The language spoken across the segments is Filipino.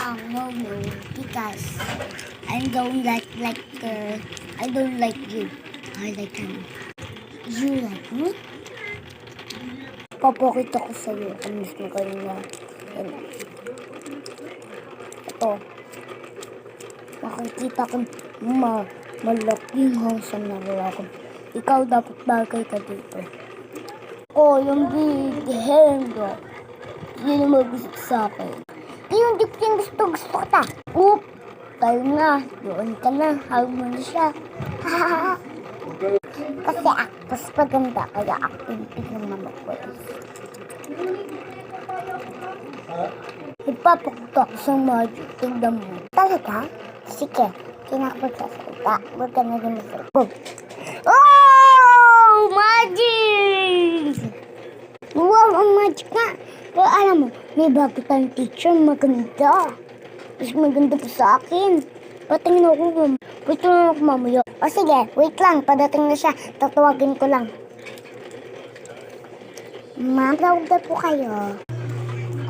No, because I don't like I don't like you. I like him. You like me? Papakita ko sa'yo kung gusto ko rin na. Yan. Ito. Makikita ko malaking hangsan na lalaki. Ikaw dapat bagay ka dito. Oh, yung big hand. Yun ang gusto sa akin. Yung dipting gusto kita. Oop! Tayo na. Doon ka na. Hawag mo na siya. Kasi actress maganda. Kaya acting ng mama ko. Ipapakita ko sa magic. Tignan mo. Talaga? Sige. Kinakapagsasalita. Huwag ka na rin masalita. Oh! Magic! Wow, ang magic nga. Pero alam mo, may bago tayong teacher, maganda. Mas maganda pa sa akin. Patingin ako, wait lang ako mamaya. O sige, wait lang, padating na siya. Tatawagin ko lang. Ma'am, tawag na po kayo.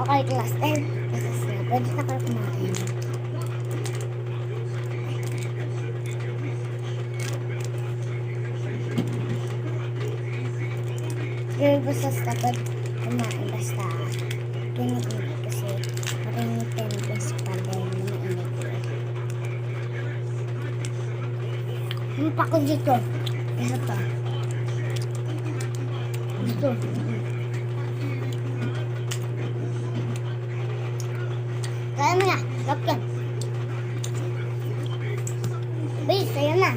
Okay, class 10. Class 7, pwede na kayo kumain. Pero basta dapat kumain basta ganit-ganit kasi marinit tayo ng principal dahil mainit ko. Ano pa ko dito? Isa pa. Dito. Kaya mo na. Lock yan. Bilis, sa'yo na.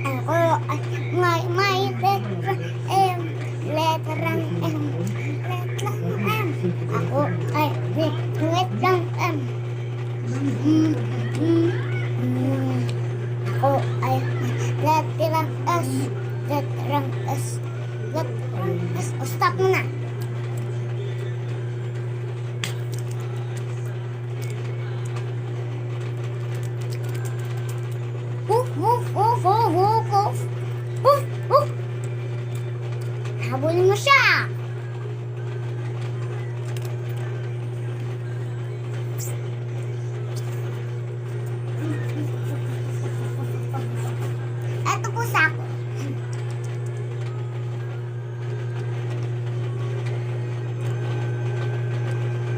Ako, may letrang M. Letrang M. Ako, ay,